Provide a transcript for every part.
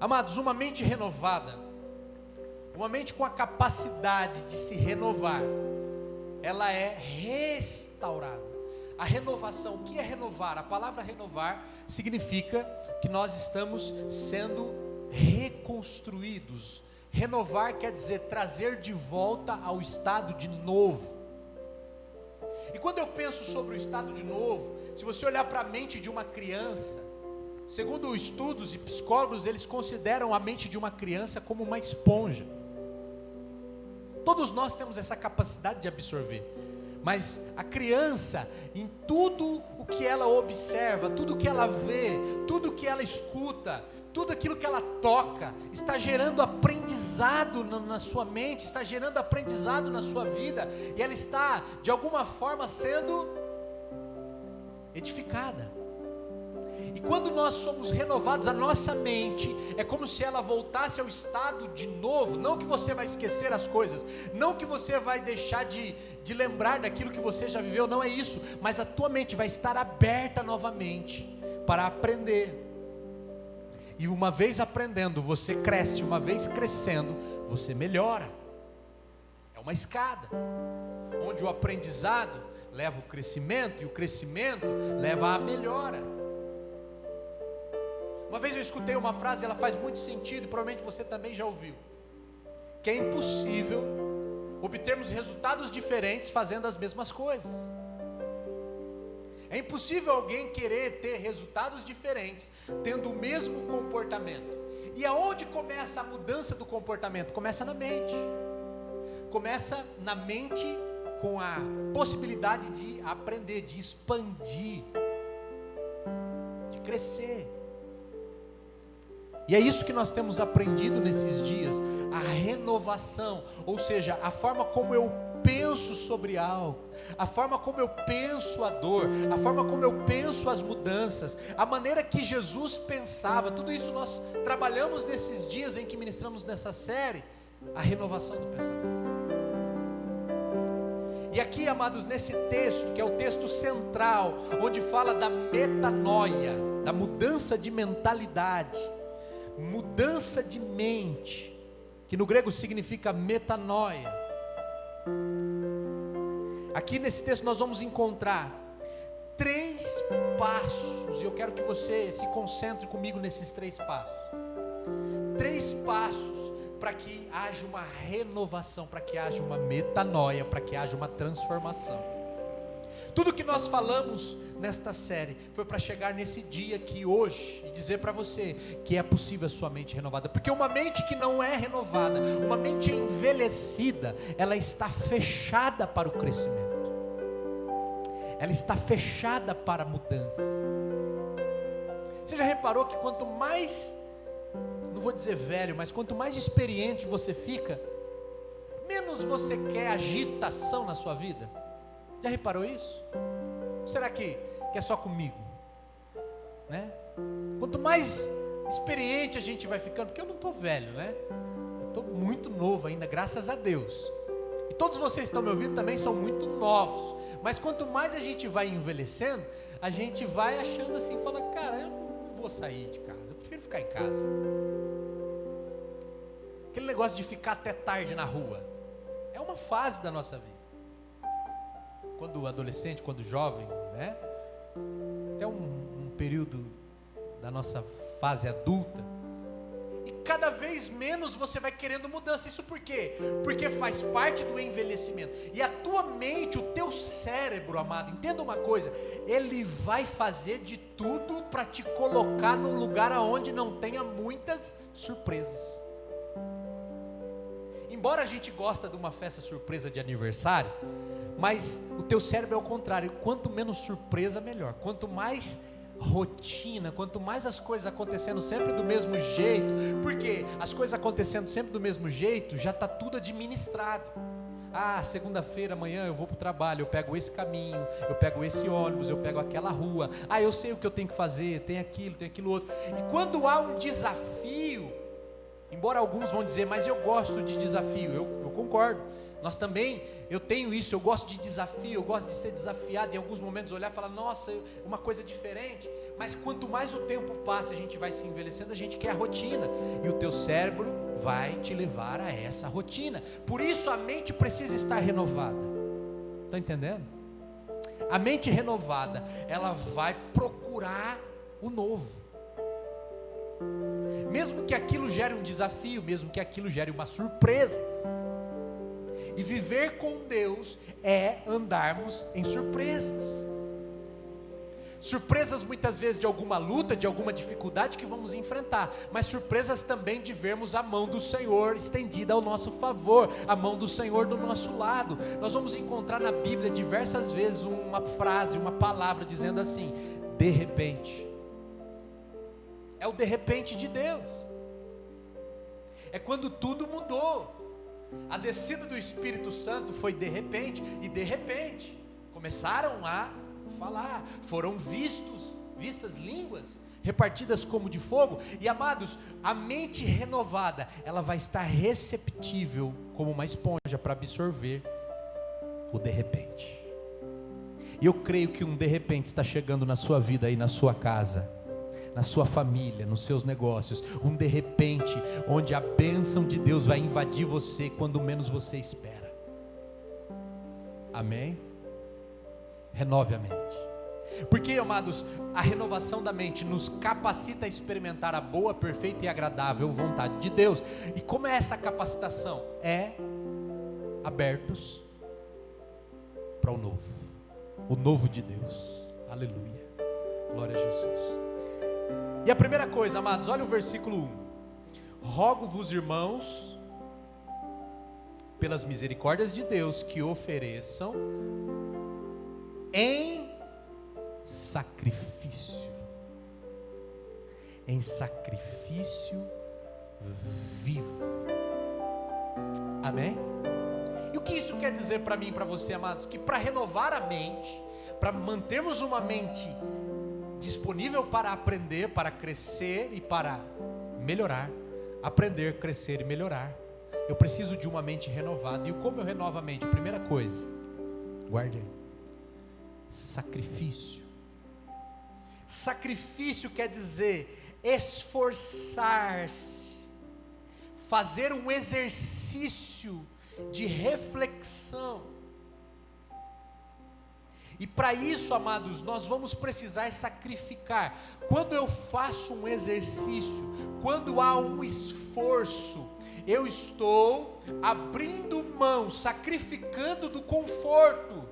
Amados, uma mente renovada, uma mente com a capacidade de se renovar, ela é restaurada. A renovação, o que é renovar? A palavra renovar significa que nós estamos sendo reconstruídos. Renovar quer dizer trazer de volta ao estado de novo. E quando eu penso sobre o estado de novo, se você olhar para a mente de uma criança, segundo estudos e psicólogos, eles consideram a mente de uma criança como uma esponja. Todos nós temos essa capacidade de absorver, mas a criança, em tudo o que ela observa, tudo o que ela vê, tudo o que ela escuta, tudo aquilo que ela toca, está gerando aprendizado na sua mente, está gerando aprendizado na sua vida, e ela está, de alguma forma, sendo edificada. E quando nós somos renovados, a nossa mente é como se ela voltasse ao estado de novo. Não que você vai esquecer as coisas, não que você vai deixar de lembrar daquilo que você já viveu, não é isso, mas a tua mente vai estar aberta novamente para aprender. E uma vez aprendendo, você cresce, uma vez crescendo, você melhora. É uma escada, onde o aprendizado leva o crescimento, e o crescimento leva à melhora. Uma vez eu escutei uma frase, ela faz muito sentido, e provavelmente você também já ouviu, que é impossível obtermos resultados diferentes fazendo as mesmas coisas. É impossível alguém querer ter resultados diferentes tendo o mesmo comportamento. E aonde começa a mudança do comportamento? Começa na mente. Começa na mente com a possibilidade de aprender, de expandir, de crescer. E é isso que nós temos aprendido nesses dias, a renovação, ou seja, a forma como eu penso sobre algo, a forma como eu penso a dor, a forma como eu penso as mudanças, a maneira que Jesus pensava, tudo isso nós trabalhamos nesses dias em que ministramos nessa série, a renovação do pensamento. E aqui, amados, nesse texto, que é o texto central, onde fala da metanoia, da mudança de mentalidade, mudança de mente, que no grego significa metanoia. Aqui nesse texto nós vamos encontrar 3 passos, e eu quero que você se concentre comigo nesses 3 passos. 3 passos para que haja uma renovação, para que haja uma metanoia, para que haja uma transformação. Tudo que nós falamos nesta série foi para chegar nesse dia aqui hoje e dizer para você que é possível a sua mente renovada, porque uma mente que não é renovada, uma mente envelhecida, ela está fechada para o crescimento, ela está fechada para a mudança. Você já reparou que quanto mais, não vou dizer velho, mas quanto mais experiente você fica, menos você quer agitação na sua vida? Já reparou isso? Será que é só comigo? Né? Quanto mais experiente a gente vai ficando, porque eu não estou velho, né? Eu estou muito novo ainda, graças a Deus. E todos vocês que estão me ouvindo também são muito novos. Mas quanto mais a gente vai envelhecendo, a gente vai achando assim, fala, cara, eu não vou sair de casa, eu prefiro ficar em casa. Aquele negócio de ficar até tarde na rua, é uma fase da nossa vida. Quando adolescente, quando jovem, né? Até um período da nossa fase adulta. E cada vez menos você vai querendo mudança. Isso por quê? Porque faz parte do envelhecimento. E a tua mente, o teu cérebro, amado, entenda uma coisa, ele vai fazer de tudo para te colocar num lugar onde não tenha muitas surpresas. Embora a gente goste de uma festa surpresa de aniversário, mas o teu cérebro é o contrário, quanto menos surpresa melhor, quanto mais rotina, quanto mais as coisas acontecendo sempre do mesmo jeito, porque as coisas acontecendo sempre do mesmo jeito, já está tudo administrado. Ah, segunda-feira, amanhã eu vou para o trabalho, eu pego esse caminho, eu pego esse ônibus, eu pego aquela rua, ah, eu sei o que eu tenho que fazer, tem aquilo outro, e quando há um desafio, embora alguns vão dizer, mas eu gosto de desafio, eu concordo. Nós também, eu tenho isso, eu gosto de desafio, eu gosto de ser desafiado, em alguns momentos olhar e falar, nossa, uma coisa diferente. Mas quanto mais o tempo passa, a gente vai se envelhecendo, a gente quer a rotina, e o teu cérebro vai te levar a essa rotina. Por isso a mente precisa estar renovada. Está entendendo? A mente renovada, ela vai procurar o novo. Mesmo que aquilo gere um desafio, mesmo que aquilo gere uma surpresa. E viver com Deus é andarmos em surpresas. Surpresas muitas vezes de alguma luta, de alguma dificuldade que vamos enfrentar, mas surpresas também de vermos a mão do Senhor estendida ao nosso favor, a mão do Senhor do nosso lado. Nós vamos encontrar na Bíblia diversas vezes uma frase, uma palavra dizendo assim: de repente. É o de repente de Deus. É quando tudo mudou. A descida do Espírito Santo foi de repente, e de repente começaram a falar, foram vistas línguas repartidas como de fogo. E amados, a mente renovada, ela vai estar receptível como uma esponja para absorver o de repente. E eu creio que um de repente está chegando na sua vida aí, na sua casa, na sua família, nos seus negócios. Um de repente, onde a bênção de Deus vai invadir você quando menos você espera. Amém? Renove a mente. Porque, amados, a renovação da mente nos capacita a experimentar a boa, perfeita e agradável vontade de Deus. E como é essa capacitação? É abertos para o novo de Deus. Aleluia, glória a Jesus. E a primeira coisa, amados, olha o versículo 1: rogo-vos, irmãos, pelas misericórdias de Deus, que ofereçam em sacrifício vivo. Amém? E o que isso quer dizer para mim e para você, amados? Que para renovar a mente, para mantermos uma mente disponível para aprender, para crescer e para melhorar, aprender, crescer e melhorar, eu preciso de uma mente renovada. E como eu renovo a mente? Primeira coisa, guarde aí: sacrifício. Sacrifício quer dizer esforçar-se, fazer um exercício de reflexão. E para isso, amados, nós vamos precisar sacrificar. Quando eu faço um exercício, quando há um esforço, eu estou abrindo mão, sacrificando do conforto.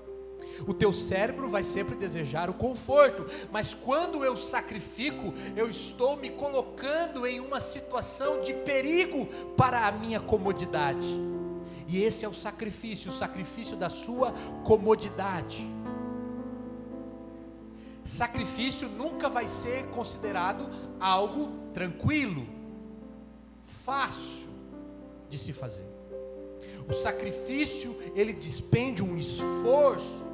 O teu cérebro vai sempre desejar o conforto, mas quando eu sacrifico, eu estou me colocando em uma situação de perigo para a minha comodidade. E esse é o sacrifício da sua comodidade. Sacrifício nunca vai ser considerado algo tranquilo, fácil de se fazer. O sacrifício, ele despende um esforço.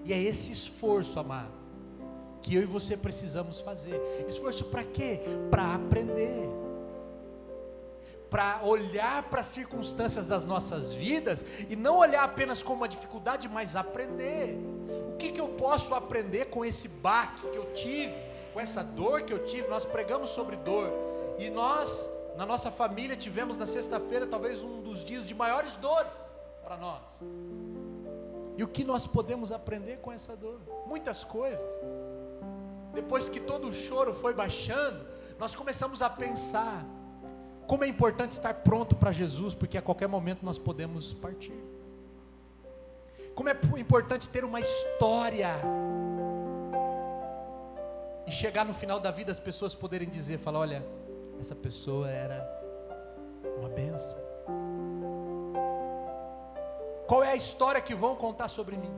E é esse esforço, amado, que eu e você precisamos fazer. Esforço para quê? Para aprender, para olhar para as circunstâncias das nossas vidas e não olhar apenas como uma dificuldade, mas aprender. O que eu posso aprender com esse baque que eu tive, com essa dor que eu tive? Nós pregamos sobre dor, e nós, na nossa família, tivemos na sexta-feira talvez um dos dias de maiores dores para nós. E o que nós podemos aprender com essa dor? Muitas coisas. Depois que todo o choro foi baixando, nós começamos a pensar como é importante estar pronto para Jesus, porque a qualquer momento nós podemos partir. Como é importante ter uma história e chegar no final da vida as pessoas poderem dizer, falar: olha, essa pessoa era uma bênção. Qual é a história que vão contar sobre mim?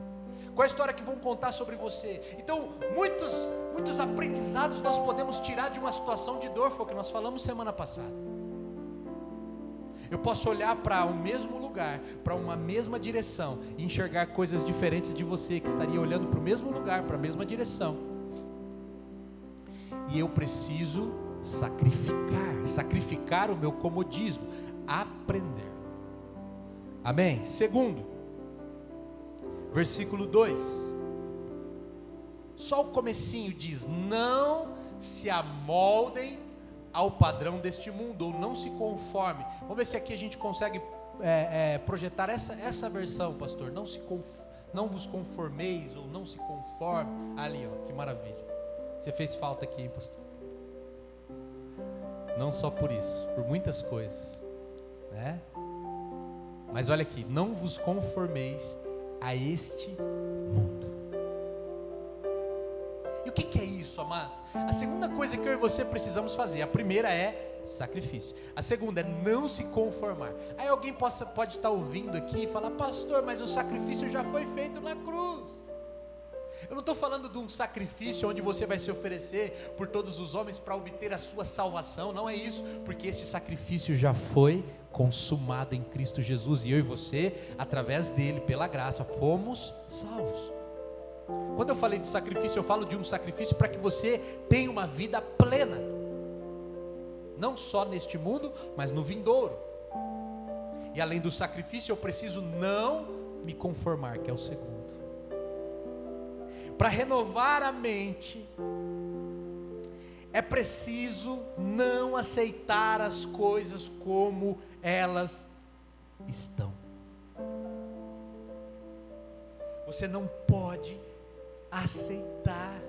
Qual é a história que vão contar sobre você? Então, muitos aprendizados nós podemos tirar de uma situação de dor. Foi o que nós falamos semana passada. Eu posso olhar para o mesmo lugar, para uma mesma direção, e enxergar coisas diferentes de você, que estaria olhando para o mesmo lugar, para a mesma direção. E eu preciso sacrificar o meu comodismo, aprender Amém? Segundo, versículo 2. Só o comecinho diz: não se amoldem ao padrão deste mundo, ou não se conforme. Vamos ver se aqui a gente consegue projetar essa versão, pastor. Não vos conformeis, ou não se conforme. Ali, ó, que maravilha. Você fez falta aqui, hein, pastor? Não só por isso, por muitas coisas, né? Mas olha aqui: não vos conformeis a este mundo. E o que é isso, amados? A segunda coisa que eu e você precisamos fazer, a primeira é sacrifício, a segunda é não se conformar. Aí alguém pode estar ouvindo aqui e falar: pastor, mas o sacrifício já foi feito na cruz. Eu não estou falando de um sacrifício onde você vai se oferecer por todos os homens para obter a sua salvação. Não é isso, porque esse sacrifício já foi consumado em Cristo Jesus, e eu e você, através dele, pela graça, fomos salvos. Quando eu falei de sacrifício, eu falo de um sacrifício para que você tenha uma vida plena, não só neste mundo, mas no vindouro. E além do sacrifício, eu preciso não me conformar, que é o segundo. Para renovar a mente, é preciso não aceitar as coisas como elas estão. Você não pode aceitar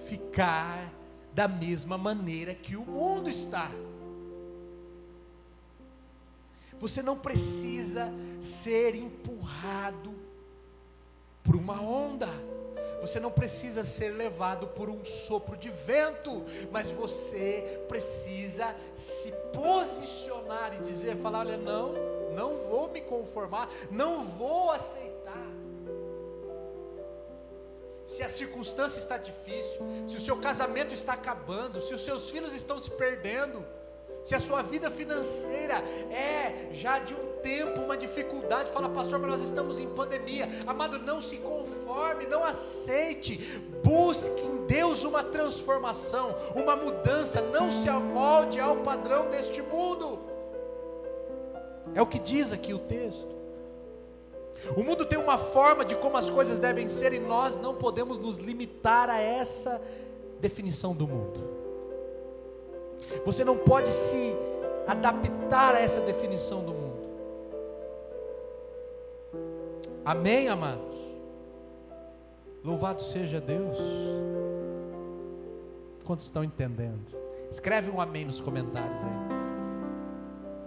ficar da mesma maneira que o mundo está. Você não precisa ser empurrado por uma onda. Você não precisa ser levado por um sopro de vento, mas você precisa se posicionar e dizer, falar: olha, não vou me conformar, não vou aceitar. Se a circunstância está difícil, se o seu casamento está acabando, se os seus filhos estão se perdendo, se a sua vida financeira é já de um tempo uma dificuldade, fala: pastor, mas nós estamos em pandemia. Amado, não se conforme, não aceite, busque em Deus uma transformação, uma mudança, não se amolde ao padrão deste mundo. É o que diz aqui o texto. O mundo tem uma forma de como as coisas devem ser, e nós não podemos nos limitar a essa definição do mundo. Você não pode se adaptar a essa definição do mundo. Amém, amados? Louvado seja Deus. Quantos estão entendendo? Escreve um amém nos comentários aí.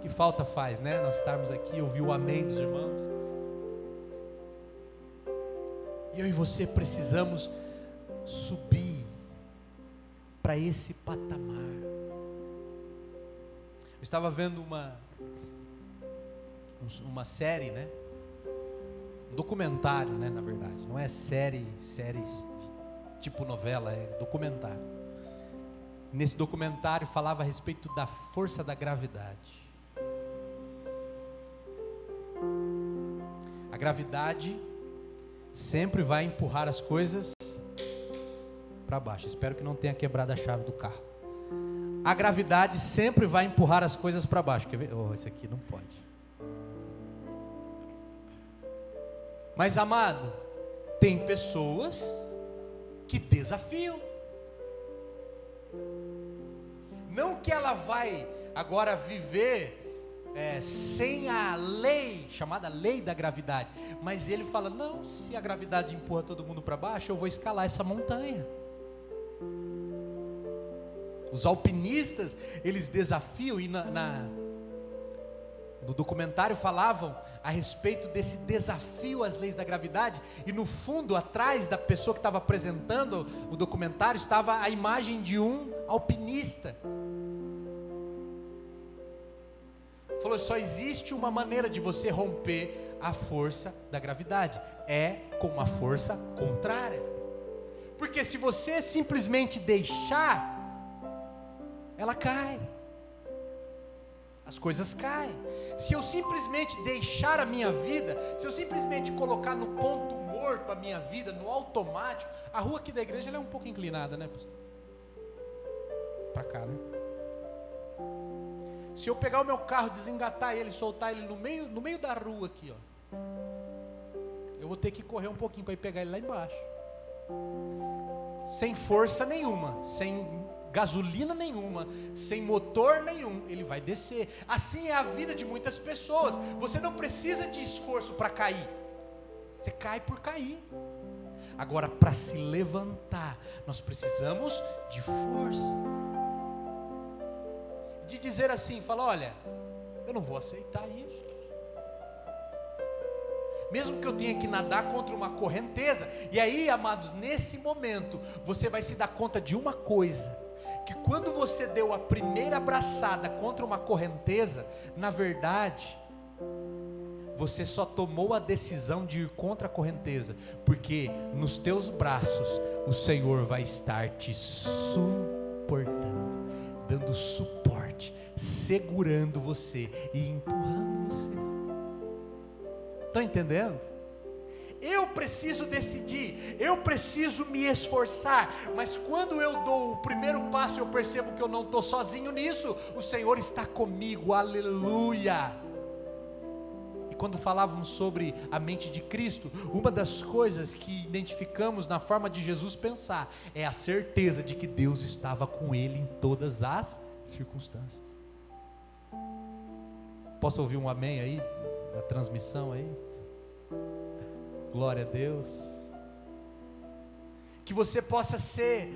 Que falta faz, né? Nós estarmos aqui, ouvir o amém dos irmãos. E eu e você precisamos subir para esse patamar. Eu estava vendo uma série, né? Um documentário, né? Na verdade, não é séries tipo novela, é documentário. Nesse documentário falava a respeito da força da gravidade. A gravidade sempre vai empurrar as coisas para baixo. Espero que não tenha quebrado a chave do carro. A gravidade sempre vai empurrar as coisas para baixo. Quer ver? Oh, esse aqui não pode. Mas, amado, tem pessoas que desafiam. Não que ela vai agora viver sem a lei, chamada lei da gravidade. Mas ele fala: não, se a gravidade empurra todo mundo para baixo, eu vou escalar essa montanha. Os alpinistas, eles desafiam, e no documentário falavam a respeito desse desafio às leis da gravidade, e no fundo, atrás da pessoa que estava apresentando o documentário, estava a imagem de um alpinista. Falou: só existe uma maneira de você romper a força da gravidade, é com uma força contrária. Porque se você simplesmente deixar, ela cai, as coisas caem. Se eu simplesmente deixar a minha vida, se eu simplesmente colocar no ponto morto a minha vida, no automático, a rua aqui da igreja ela é um pouco inclinada, né, pastor? Para cá, né? Se eu pegar o meu carro, desengatar ele, soltar ele no meio da rua aqui, ó, eu vou ter que correr um pouquinho para ir pegar ele lá embaixo. Sem força nenhuma, sem gasolina nenhuma, sem motor nenhum, ele vai descer. Assim é a vida de muitas pessoas. Você não precisa de esforço para cair. Você cai por cair. Agora, para se levantar, nós precisamos de força. De dizer assim, fala, olha, eu não vou aceitar isso. Mesmo que eu tenha que nadar contra uma correnteza. E aí, amados, nesse momento, você vai se dar conta de uma coisa: que quando você deu a primeira abraçada contra uma correnteza, na verdade, você só tomou a decisão de ir contra a correnteza, porque nos teus braços o Senhor vai estar te suportando, dando suporte, segurando você e empurrando você. Estão entendendo? Eu preciso decidir, eu preciso me esforçar, mas quando eu dou o primeiro passo, eu percebo que eu não estou sozinho nisso, o Senhor está comigo, aleluia. E quando falávamos sobre a mente de Cristo, uma das coisas que identificamos na forma de Jesus pensar, é a certeza de que Deus estava com ele em todas as circunstâncias. Posso ouvir um amém aí, da transmissão aí? Glória a Deus. Que você possa ser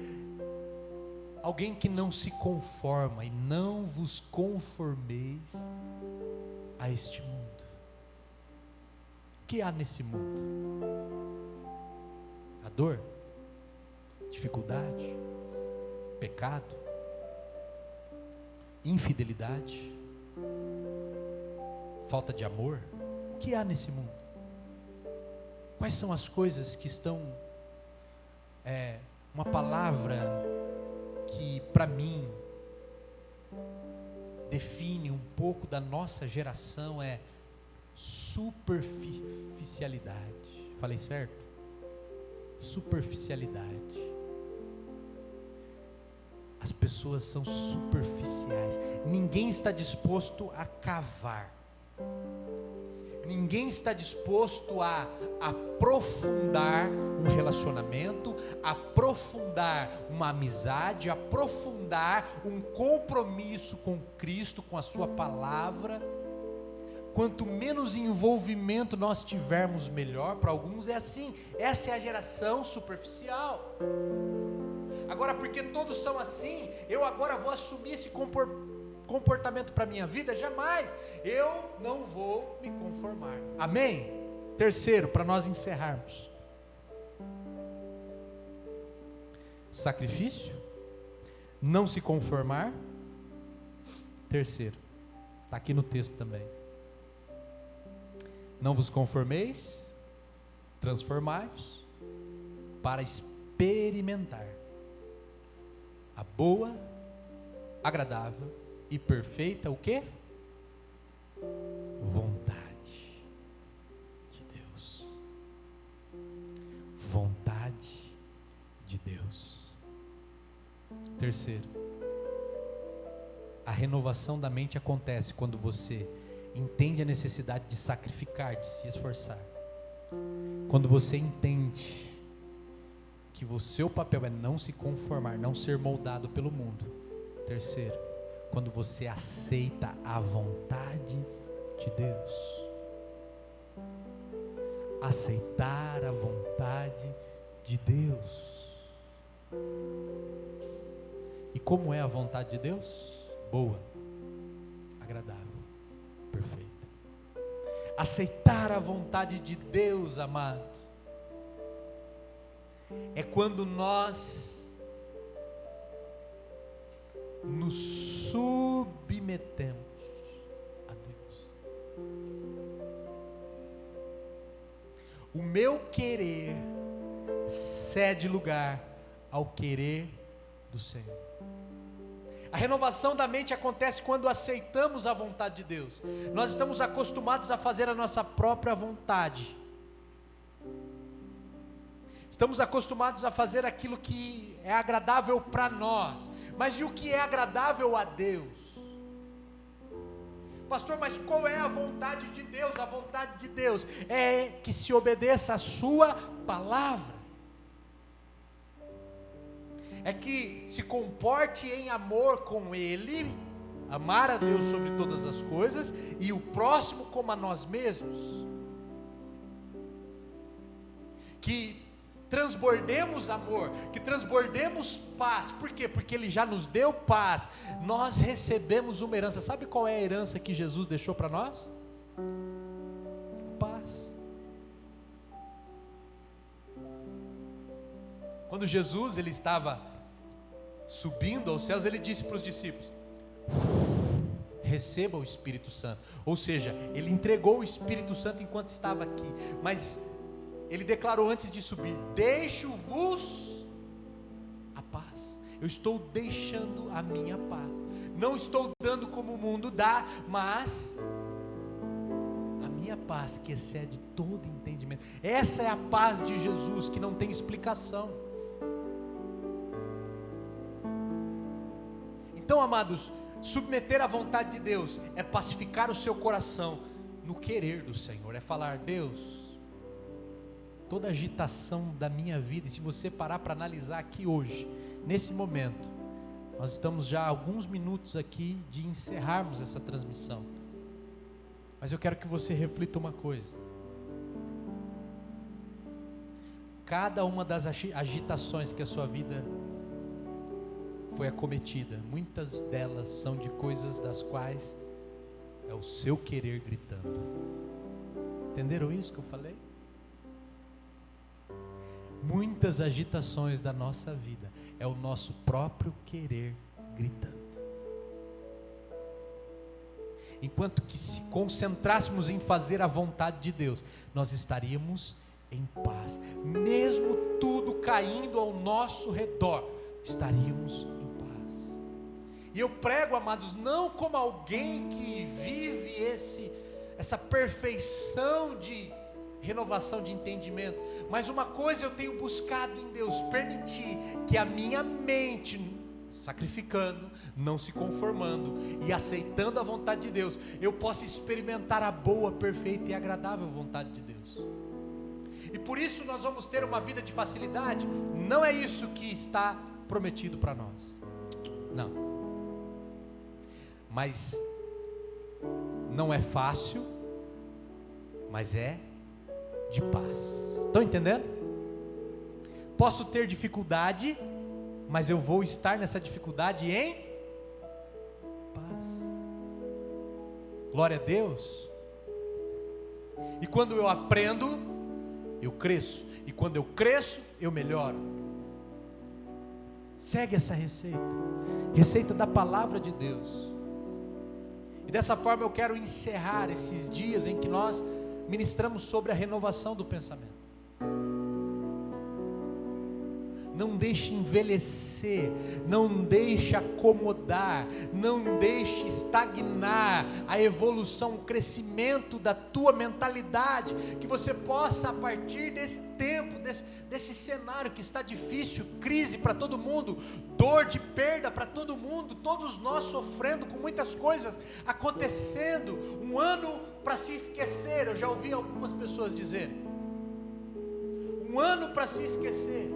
alguém que não se conforma, e não vos conformeis a este mundo. O que há nesse mundo? A dor, dificuldade, pecado, infidelidade, falta de amor. O que há nesse mundo? Quais são as coisas que estão, uma palavra que para mim define um pouco da nossa geração, é superficialidade. Falei certo? Superficialidade. As pessoas são superficiais. Ninguém está disposto a cavar. Ninguém está disposto a aprofundar um relacionamento, aprofundar uma amizade, aprofundar um compromisso com Cristo, com a sua palavra. Quanto menos envolvimento nós tivermos, melhor. Para alguns é assim. Essa é a geração superficial. Agora, porque todos são assim, eu agora vou assumir esse comportamento para a minha vida? Jamais. Eu não vou me conformar. Amém? Terceiro, para nós encerrarmos: sacrifício, não se conformar. Terceiro, está aqui no texto também: não vos conformeis, transformai-vos para experimentar a boa, agradável e perfeita, o quê? Vontade de Deus. Vontade de Deus. Terceiro, a renovação da mente acontece quando você entende a necessidade de sacrificar, de se esforçar. Quando você entende que o seu papel é não se conformar, não ser moldado pelo mundo. Terceiro, quando você aceita a vontade de Deus. Aceitar a vontade de Deus. E como é a vontade de Deus? Boa, agradável, perfeita. Aceitar a vontade de Deus, amado, é quando nós nos submetemos a Deus. O meu querer cede lugar ao querer do Senhor. A renovação da mente acontece quando aceitamos a vontade de Deus. Nós estamos acostumados a fazer a nossa própria vontade. Estamos acostumados a fazer aquilo que é agradável para nós. Mas e o que é agradável a Deus? Pastor, mas qual é a vontade de Deus? A vontade de Deus é que se obedeça a sua palavra. É que se comporte em amor com Ele, amar a Deus sobre todas as coisas e o próximo como a nós mesmos. Que transbordemos amor, que transbordemos paz. Por quê? Porque Ele já nos deu paz. Nós recebemos uma herança. Sabe qual é a herança que Jesus deixou para nós? Paz. Quando Jesus ele estava subindo aos céus, Ele disse para os discípulos: receba o Espírito Santo. Ou seja, Ele entregou o Espírito Santo enquanto estava aqui, mas Ele declarou antes de subir: deixo-vos a paz. Eu estou deixando a minha paz. Não estou dando como o mundo dá, mas a minha paz que excede todo entendimento. Essa é a paz de Jesus que não tem explicação. Então, amados, submeter à vontade de Deus é pacificar o seu coração no querer do Senhor. É falar: Deus, toda agitação da minha vida, e se você parar para analisar aqui hoje, nesse momento, nós estamos já há alguns minutos aqui de encerrarmos essa transmissão, mas eu quero que você reflita uma coisa: cada uma das agitações que a sua vida foi acometida, muitas delas são de coisas das quais é o seu querer gritando. Entenderam isso que eu falei? Muitas agitações da nossa vida é o nosso próprio querer gritando. Enquanto que se concentrássemos em fazer a vontade de Deus, nós estaríamos em paz. Mesmo tudo caindo ao nosso redor, estaríamos em paz. E eu prego, amados, não como alguém que vive essa perfeição de renovação de entendimento, mas uma coisa eu tenho buscado em Deus: permitir que a minha mente, sacrificando, não se conformando e aceitando a vontade de Deus, eu possa experimentar a boa, perfeita e agradável vontade de Deus. E por isso nós vamos ter uma vida de facilidade? Não é isso que está prometido para nós, não. Mas não é fácil, mas é de paz. Estão entendendo? Posso ter dificuldade, mas eu vou estar nessa dificuldade em paz. Glória a Deus. E quando eu aprendo, eu cresço. E quando eu cresço, eu melhoro. Segue essa receita. Receita da palavra de Deus. E dessa forma eu quero encerrar esses dias em que nós ministramos sobre a renovação do pensamento. Não deixe envelhecer, não deixe acomodar, não deixe estagnar a evolução, o crescimento da tua mentalidade, que você possa, a partir desse tempo, desse cenário que está difícil, crise para todo mundo, dor de perda para todo mundo, todos nós sofrendo com muitas coisas acontecendo, um ano para se esquecer. Eu já ouvi algumas pessoas dizerem: um ano para se esquecer.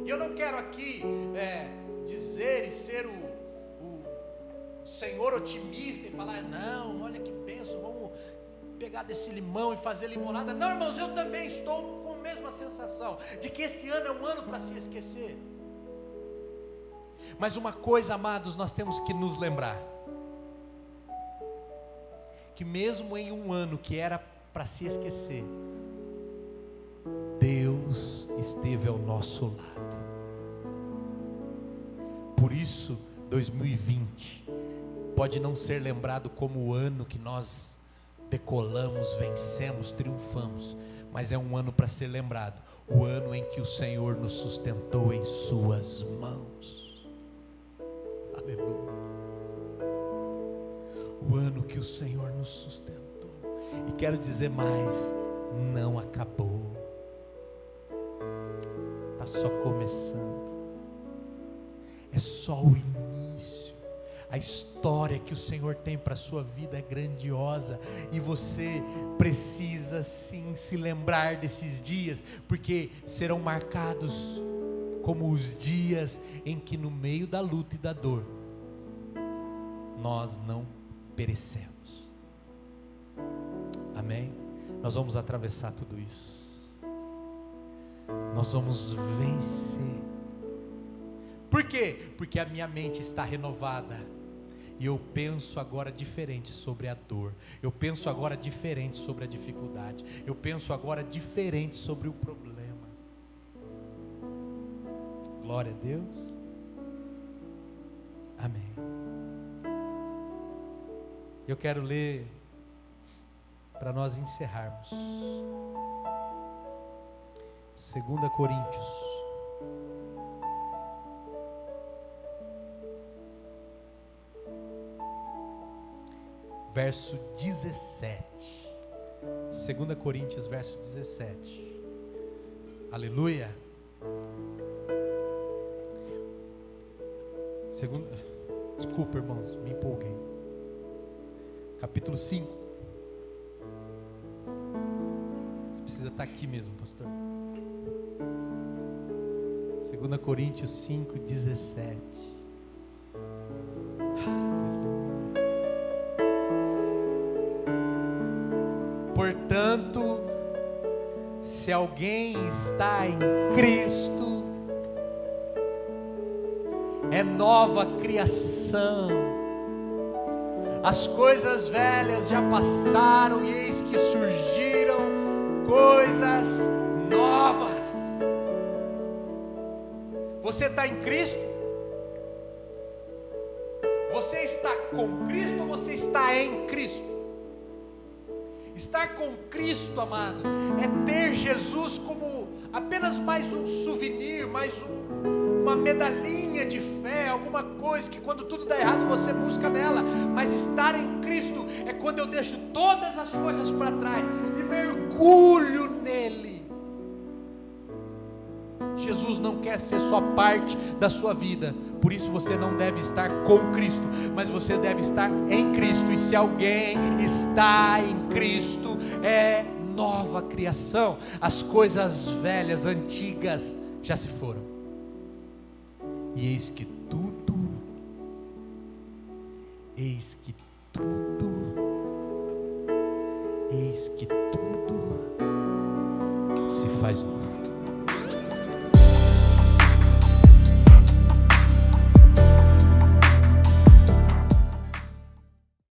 E eu não quero aqui dizer e ser o senhor otimista e falar: não, olha que bênção, vamos pegar desse limão e fazer limonada. Não, irmãos, eu também estou com a mesma sensação de que esse ano é um ano para se esquecer. Mas uma coisa, amados, nós temos que nos lembrar: que mesmo em um ano que era para se esquecer, Deus esteve ao nosso lado. Por isso, 2020 pode não ser lembrado como o ano que nós decolamos, vencemos, triunfamos, mas é um ano para ser lembrado, o ano em que o Senhor nos sustentou em suas mãos. Aleluia. O ano que o Senhor nos sustentou. E quero dizer mais: não acabou, está só começando. É só o início. A história que o Senhor tem para a sua vida é grandiosa, e você precisa sim se lembrar desses dias, porque serão marcados como os dias em que no meio da luta e da dor, nós não perecemos. Amém? Nós vamos atravessar tudo isso, nós vamos vencer. Por quê? Porque a minha mente está renovada, e eu penso agora diferente sobre a dor, eu penso agora diferente sobre a dificuldade, eu penso agora diferente sobre o problema. Glória a Deus. Amém. Eu quero ler para nós encerrarmos 2 Coríntios verso 17. 2 Coríntios verso 17. Aleluia. Desculpa, irmãos, me empolguei. Capítulo 5. Você precisa estar aqui mesmo, pastor. 2 Coríntios 5, 17. Portanto, se alguém está em Cristo, é nova criação. As coisas velhas já passaram, e eis que surgiram coisas novas. Você está em Cristo? Você está com Cristo ou você está em Cristo? Estar com Cristo, amado, é ter Jesus como apenas mais um souvenir, mais uma medalhinha de fé, alguma coisa que quando tudo dá errado você busca nela. Mas estar em Cristo é quando eu deixo todas as coisas para trás e mergulho nele. Jesus não quer ser só parte da sua vida, por isso você não deve estar com Cristo, mas você deve estar em Cristo. E se alguém está em Cristo, é nova criação. As coisas velhas, antigas, já se foram, e eis que tudo se faz novo.